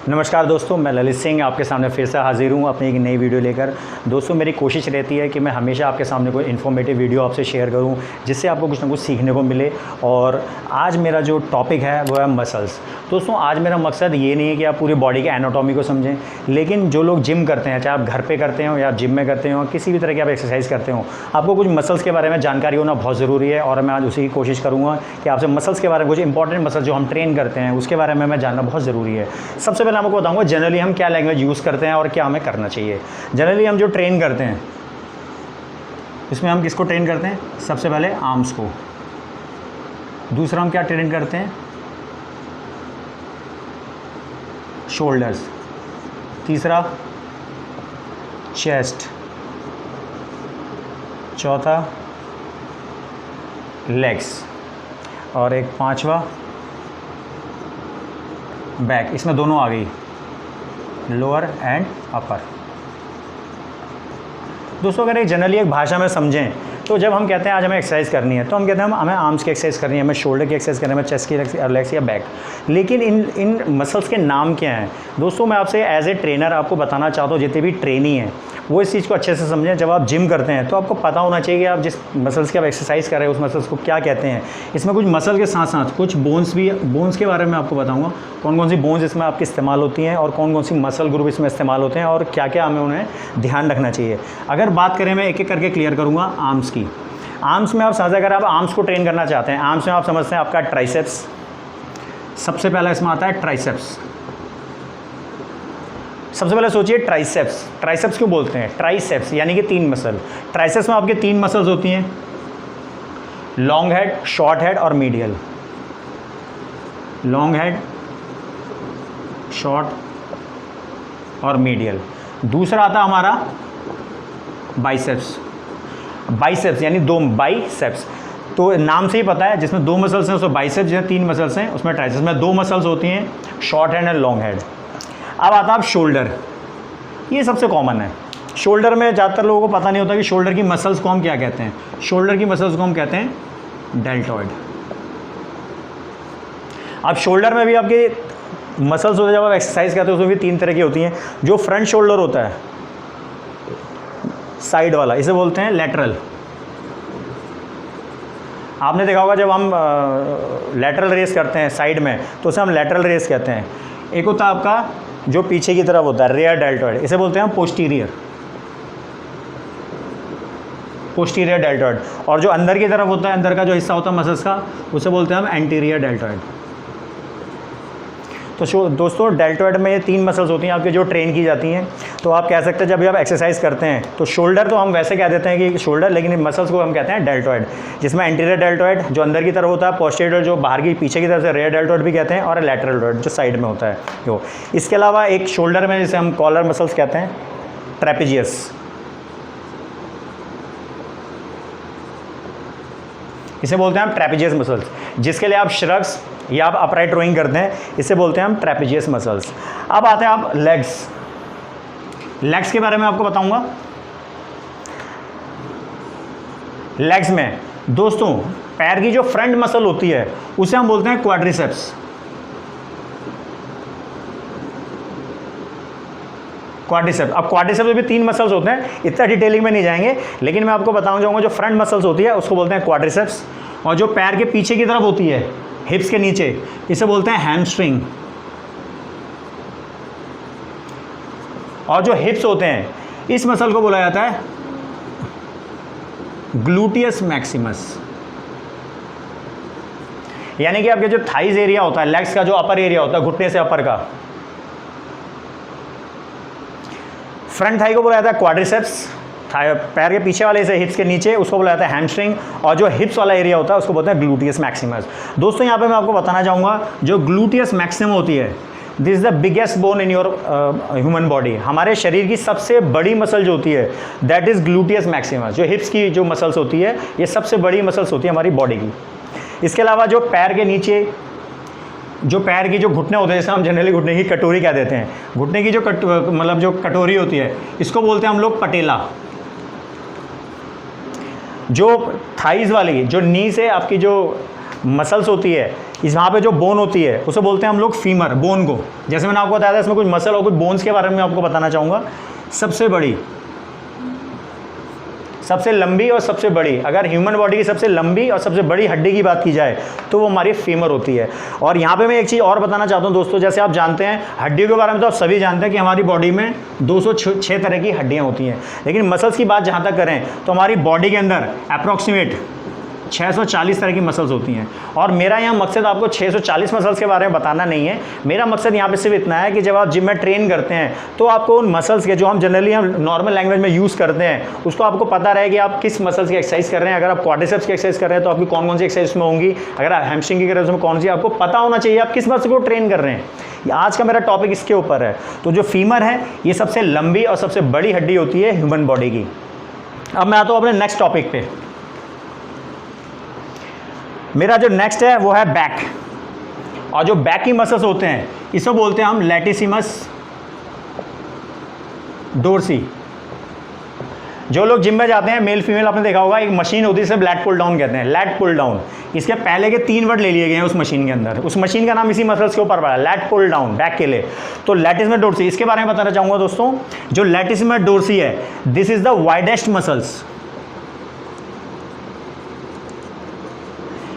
नमस्कार दोस्तों, मैं ललित सिंह आपके सामने फिर से हाजिर हूँ अपनी एक नई वीडियो लेकर। दोस्तों, मेरी कोशिश रहती है कि मैं हमेशा आपके सामने कोई इन्फॉर्मेटिव वीडियो आपसे शेयर करूँ जिससे आपको कुछ ना कुछ सीखने को मिले। और आज मेरा जो टॉपिक है वो है मसल्स। दोस्तों, आज मेरा मकसद ये नहीं है कि आप पूरी बॉडी के एनाटॉमी को समझें, लेकिन जो लोग जिम करते हैं, चाहे आप घर पर करते हो या आप जिम में करते हो, किसी भी तरह की आप एक्सरसाइज करते हो, आपको कुछ मसल्स के बारे में जानकारी होना बहुत ज़रूरी है। और मैं आज उसी की कोशिश करूँगा कि आपसे मसल्स के बारे में, कुछ इंपॉर्टेंट मसल्स जो हम ट्रेन करते हैं उसके बारे में मैं जानना बहुत ज़रूरी है। सबसे पहले आपको बताऊंगा जनरली हम क्या लैंग्वेज यूज़ करते हैं और क्या हमें करना चाहिए। जनरली हम जो ट्रेन करते हैं इसमें हम किसको ट्रेन करते हैं? सबसे पहले आर्म्स को। दूसरा हम क्या ट्रेन करते हैं? शोल्डर्स। तीसरा चेस्ट। चौथा लेग्स। और एक पांचवा बैक। इसमें दोनों आ गई, लोअर एंड अपर। दोस्तों, अगर एक जनरली एक भाषा में समझें तो जब हम कहते हैं आज हमें एक्सरसाइज करनी है तो हम कहते हैं हमें आर्म्स की एक्सरसाइज करनी है, हमें शोल्डर की एक्सरसाइज करनी है, हमें चेस्ट की लेग्स या बैक। लेकिन इन मसल्स के नाम क्या हैं? दोस्तों, मैं आपसे एज ए ट्रेनर आपको बताना चाहता हूँ, जितने भी ट्रेनी हैं वो इस चीज़ को अच्छे से समझें। जब आप जिम करते हैं तो आपको पता होना चाहिए कि आप जिस मसल्स की आप एक्सरसाइज कर रहे हैं उस मसल्स को क्या कहते हैं। इसमें कुछ मसल के साथ साथ कुछ बोन्स के बारे में आपको बताऊंगा, कौन कौन सी बोन्स इसमें आपकी इस्तेमाल होती हैं और कौन कौन सी मसल ग्रुप इसमें इस्तेमाल होते हैं और क्या क्या हमें उन्हें ध्यान रखना चाहिए। अगर बात करें, मैं एक एक करके क्लियर करूँगा आर्म्स की। आर्म्स में आप समझ, अगर आप आर्म्स को ट्रेन करना चाहते हैं, आर्म्स में आप समझते हैं आपका ट्राइसेप्स। सबसे पहला इसमें आता है ट्राइसेप्स। सबसे पहले सोचिए ट्राइसेप्स। ट्राइसेप्स क्यों बोलते हैं? ट्राइसेप्स यानी कि तीन मसल। ट्राइसेप्स में आपके तीन मसल्स होती हैं, लॉन्ग हेड, शॉर्ट हेड और मीडियल। लॉन्ग हेड, शॉर्ट और मीडियल। दूसरा आता हमारा बाइसेप्स। बाइसेप्स यानी दो, बाइसेप्स तो नाम से ही पता है, जिसमें दो मसल्स हैं उसमें बाइसेप्स, जिसमें तीन मसल्स हैं उसमें ट्राइसेप्स। में दो मसल्स होती हैं, short head and long head. अब आता है शोल्डर। ये सबसे कॉमन है। शोल्डर में ज़्यादातर लोगों को पता नहीं होता कि शोल्डर की मसल्स को हम क्या कहते हैं। शोल्डर की मसल्स को हम कहते हैं डेल्टॉइड। अब शोल्डर में भी आपके मसल्स होते हैं, जब आप एक्सरसाइज करते हो उसमें भी तीन तरह की होती हैं। जो फ्रंट शोल्डर होता है, साइड वाला, इसे बोलते हैं लेटरल। आपने देखा होगा जब हम लेटरल रेस करते हैं साइड में तो उसे हम लेटरल रेस कहते हैं। एक होता है आपका जो पीछे की तरफ होता है, रेयर डेल्टॉइड, इसे बोलते हैं हम पोस्टीरियर। Posterior deltoid. और जो अंदर की तरफ होता है, अंदर का जो हिस्सा होता है मसल्स का, उसे बोलते हैं हम एंटीरियर डेल्टॉइड। तो दोस्तों, डेल्टॉइड में ये तीन मसल्स होती हैं आपकी जो ट्रेन की जाती हैं। तो आप कह सकते हैं जब भी आप एक्सरसाइज करते हैं तो शोल्डर तो हम वैसे कह देते हैं कि शोल्डर, लेकिन इन मसल्स को हम कहते हैं डेल्टॉइड, जिसमें एंटीरियर डेल्टॉइड जो अंदर की तरफ होता है, पोस्टीरियर जो बाहर की पीछे की तरफ से रेयर डेल्टॉइड भी कहते हैं, और लैटरल डेल्टॉइड जो साइड में होता है वो। इसके अलावा एक शोल्डर में जिसे हम कॉलर मसल्स कहते हैं, ट्रेपेजियस, इसे बोलते हैं हम ट्रेपेजियस मसल्स। जिसके लिए आप श्रग्स या आप अपराइट रोइंग करते हैं, इसे बोलते हैं हम ट्रेपेजियस मसल्स। अब आते हैं आप लेग्स। लेग्स के बारे में आपको बताऊंगा। लेग्स में दोस्तों पैर की जो फ्रंट मसल होती है उसे हम बोलते हैं क्वाड्रिसेप्स। क्वाड्रिसेप्स। अब क्वाड्रिसेप्स में भी तीन मसल्स होते हैं, इतना डिटेलिंग में नहीं जाएंगे, लेकिन मैं आपको बताऊं जाऊंगा जो फ्रंट मसल्स होती है उसको बोलते हैं क्वाड्रिसेप्स। और जो पैर के पीछे की तरफ होती है, हिप्स के नीचे, इसे बोलते हैं हैमस्ट्रिंग। और जो हिप्स होते हैं, इस मसल को बोला जाता है ग्लूटियस मैक्सिमस। यानी कि आपके जो थाइज एरिया होता है, लेग्स का जो अपर एरिया होता है, घुटने से अपर का, फ्रंट थाई को बोला जाता है क्वाड्रिसेप्स। पैर के पीछे वाले से हिप्स के नीचे, उसको बोला जाता है हैमस्ट्रिंग। और जो हिप्स वाला एरिया होता है उसको बोलते हैं ग्लूटियस मैक्सिमस। दोस्तों, यहाँ पे मैं आपको बताना चाहूँगा, जो ग्लूटियस मैक्सिमम होती है, this is the biggest bone in your human body. हमारे शरीर की सबसे बड़ी मसल जो होती है दैट इज ग्लूटियस मैक्सिमस। जो हिप्स की जो मसल्स होती है, ये सबसे बड़ी मसल्स होती है हमारी बॉडी की। इसके अलावा जो पैर के नीचे, जो पैर की जो घुटने होते हैं, जैसे हम जनरली घुटने की कटोरी कह देते हैं, घुटने की जो मतलब जो कटोरी होती है, इसको बोलते हैं हम लोग पटेला। जो थाइज वाली, जो नी से आपकी जो मसल्स होती है, इस यहाँ पे जो बोन होती है उसे बोलते हैं हम लोग फीमर, बोन को। जैसे मैंने आपको बताया था इसमें कुछ मसल और कुछ बोन्स के बारे में आपको बताना चाहूँगा। सबसे बड़ी, सबसे लंबी और सबसे बड़ी, अगर ह्यूमन बॉडी की सबसे लंबी और सबसे बड़ी हड्डी की बात की जाए तो वो हमारी फीमर होती है। और यहाँ पे मैं एक चीज़ और बताना चाहता हूँ दोस्तों, जैसे आप जानते हैं हड्डियों के बारे में तो आप सभी जानते हैं कि हमारी बॉडी में 206 तरह की हड्डियाँ होती हैं, लेकिन मसल्स की बात जहाँ तक करें तो हमारी बॉडी के अंदर अप्रॉक्सीमेट 640 तरह की मसल्स होती हैं। और मेरा यहाँ मकसद आपको 640 मसल्स के बारे में बताना नहीं है, मेरा मकसद यहाँ पे सिर्फ इतना है कि जब आप जिम में ट्रेन करते हैं तो आपको उन मसल्स के, जो हम जनरली हम नॉर्मल लैंग्वेज में यूज़ करते हैं, उसको आपको पता रहे कि आप किस मसल्स की एक्सरसाइज कर रहे हैं। अगर आप क्वाड्रिसेप्स की एक्सरसाइज कर रहे हैं तो आपकी कौन कौन सी एक्सरसाइज में होंगी, अगर आप हैमस्ट्रिंग की कर रहे हैं उसमें कौन सी, आपको पता होना चाहिए आप किस मसल को ट्रेन कर रहे हैं। आज का मेरा टॉपिक इसके ऊपर है। तो जो फीमर है ये सबसे लंबी और सबसे बड़ी हड्डी होती है ह्यूमन बॉडी की। अब मैं आता हूँ अपने नेक्स्ट टॉपिक पे। मेरा जो नेक्स्ट है वो है बैक, और जो बैक की मसल्स होते हैं इसे बोलते हैं हम लैटिसिमस डोर्सी। जो लोग जिम में जाते हैं, मेल फीमेल, आपने देखा होगा एक मशीन होती है जिसे लैट पुल डाउन कहते हैं, लैट पुल डाउन। इसके पहले के 3 वर्ड ले लिए गए हैं उस मशीन के अंदर, उस मशीन का नाम इसी मसल्स के ऊपर पड़ा है, लैट पुल डाउन, बैक के लिए। तो लैटिसिमस डोर्सी, इसके बारे में बताना चाहूँगा दोस्तों। जो लैटिसिमस डोर्सी है, this is the widest muscles.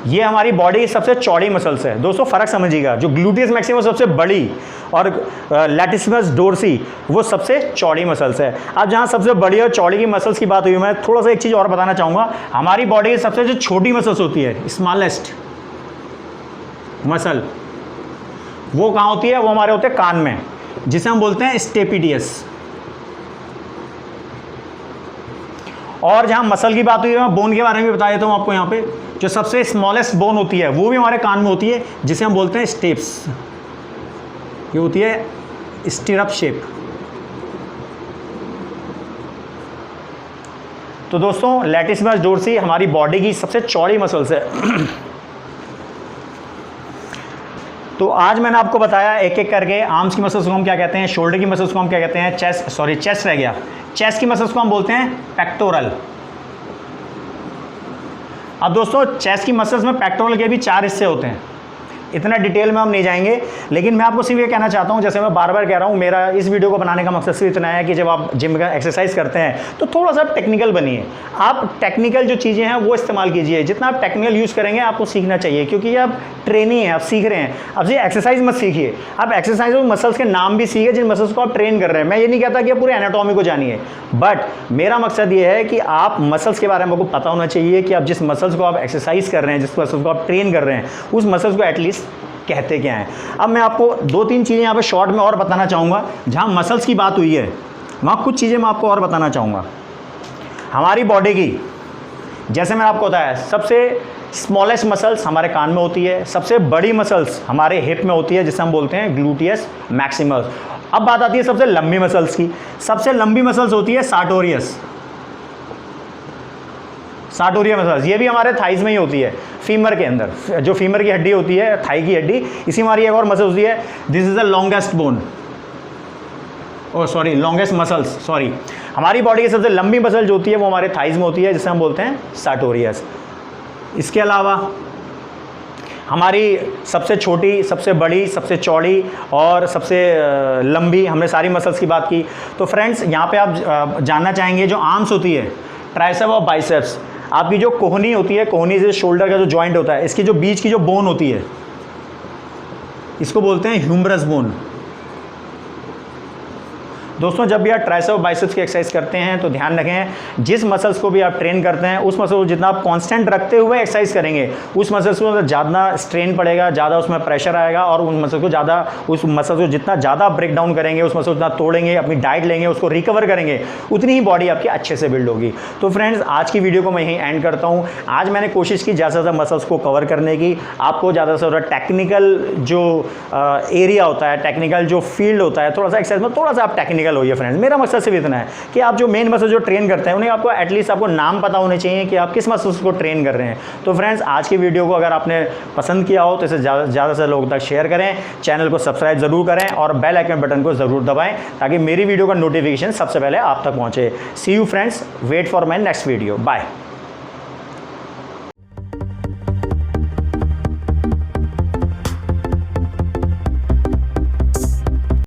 ये हमारी बॉडी की सबसे चौड़ी मसल्स है दोस्तों, फ़र्क समझिएगा। जो ग्लूटियस मैक्सिमस सबसे बड़ी और लैटिसिमस डोर्सी वो सबसे चौड़ी मसल्स है। अब जहाँ सबसे बड़ी और चौड़ी की मसल्स की बात हुई, मैं थोड़ा सा एक चीज़ और बताना चाहूँगा। हमारी बॉडी की सबसे जो छोटी मसल्स होती है, स्मॉलेस्ट मसल, वो कहाँ होती है? वो हमारे होते हैं कान में, जिसे हम बोलते हैं स्टेपिडियस। और जहाँ मसल की बात हुई है, मैं बोन के बारे में भी बता देता हूँ आपको। यहाँ पे जो सबसे स्मॉलेस्ट बोन होती है वो भी हमारे कान में होती है, जिसे हम बोलते हैं स्टेप्स। ये होती है स्टिरअप शेप। तो दोस्तों लैटिसिमस डोर्सी हमारी बॉडी की सबसे चौड़ी मसल्स है। तो आज मैंने आपको बताया एक एक करके, आर्म्स की मसल्स को हम क्या कहते हैं, शोल्डर की मसल्स को हम क्या कहते हैं, चेस्ट रह गया, चेस्ट की मसल्स को हम बोलते हैं पेक्टोरल। अब दोस्तों चेस्ट की मसल्स में पेक्टोरल के भी 4 हिस्से होते हैं, इतना डिटेल में हम नहीं जाएंगे, लेकिन मैं आपको सिर्फ ये कहना चाहता हूँ, जैसे मैं बार बार कह रहा हूँ, मेरा इस वीडियो को बनाने का मकसद सिर्फ इतना है कि जब आप जिम का एक्सरसाइज करते हैं तो थोड़ा सा टेक्निकल बनिए। आप टेक्निकल जो चीज़ें हैं वो इस्तेमाल कीजिए, जितना आप टेक्निकल यूज़ करेंगे आपको सीखना चाहिए, क्योंकि ये आप ट्रेनी है, आप सीख रहे हैं। अब ये एक्सरसाइज मत सीखिए, आप एक्सरसाइज और मसल्स के नाम भी सीखिए जिन मसल्स को आप ट्रेन कर रहे हैं। मैं ये नहीं कहता कि आप पूरे एनाटॉमी को जानिए, बट मेरा मकसद ये है कि आप मसल्स के बारे में आपको पता होना चाहिए कि आप जिस मसल्स को आप एक्सरसाइज कर रहे हैं, जिस मसल्स को आप ट्रेन कर रहे हैं, उस मसल्स को एटलीस्ट कहते क्या हैं। अब मैं आपको 2-3 चीज़ें यहाँ पे शॉर्ट में और बताना चाहूँगा। जहाँ मसल्स की बात हुई है वहाँ कुछ चीज़ें मैं आपको और बताना चाहूँगा। हमारी बॉडी की, जैसे मैंने आपको बताया, सबसे स्मॉलेस्ट मसल्स हमारे कान में होती है, सबसे बड़ी मसल्स हमारे हिप में होती है, जिसे हम बोलते हैं ग्लूटियस मैक्सिमस। अब बात आती है सबसे लंबी मसल्स की। सबसे लंबी मसल्स होती है सार्टोरियस मसल्स। ये भी हमारे थाइज में ही होती है, फीमर के अंदर। जो फीमर की हड्डी होती है, थाई की हड्डी, इसी हमारी एक और मसल होती है, this is the longest bone, longest muscles, हमारी बॉडी की सबसे लंबी मसल जो होती है वो हमारे थाइज में होती है, जिसे हम बोलते हैं सार्टोरियस। इसके अलावा हमारी सबसे छोटी, सबसे बड़ी, सबसे चौड़ी और सबसे लंबी, हमने सारी मसल्स की बात की। तो फ्रेंड्स यहाँ पे आप जानना चाहेंगे, जो आर्म्स होती है, ट्राइसेप और बाइसेप्स, आपकी जो कोहनी होती है, कोहनी से शोल्डर का जो जॉइंट होता है, इसकी जो बीच की जो बोन होती है, इसको बोलते हैं ह्यूमरस बोन। दोस्तों जब भी आप ट्राइसेप बाइसेप्स की एक्सरसाइज करते हैं तो ध्यान रखें, जिस मसल्स को भी आप ट्रेन करते हैं उस मसल को जितना आप कांस्टेंट रखते हुए एक्सरसाइज करेंगे, उस मसल्स को ज़्यादा स्ट्रेन पड़ेगा, ज़्यादा उसमें प्रेशर आएगा, और उस मसल को जितना ज़्यादा ब्रेक डाउन करेंगे, उस मसल को जितना तोड़ेंगे, अपनी डाइट लेंगे, उसको रिकवर करेंगे, उतनी ही बॉडी आपकी अच्छे से बिल्ड होगी। तो फ्रेंड्स आज की वीडियो को मैं यहीं एंड करता हूँ। आज मैंने कोशिश की ज़्यादा से ज़्यादा मसल्स को कवर करने की, आपको ज़्यादा से ज़्यादा टेक्निकल जो एरिया होता है, टेक्निकल जो फील्ड होता है, थोड़ा सा एक्सरसाइज में थोड़ा सा आप टेक्निकल होइए फ्रेंड्स। मेरा मकसद सिर्फ इतना है कि आप जो मेन मसल जो ट्रेन करते हैं उन्हें आपको एटलीस्ट आपको नाम पता होने चाहिए कि आप किस मसल्स को ट्रेन कर रहे हैं। तो फ्रेंड्स आज की वीडियो को अगर आपने पसंद किया हो तो इसे ज़्यादा से लोगों तक शेयर करें, चैनल को सब्सक्राइब ज़रूर करें और बेल आइकन बटन को ज़रूर दबाएं ताकि मेरी वीडियो का नोटिफिकेशन सबसे पहले आप तक पहुँचे। See you friends, wait for my next video, bye.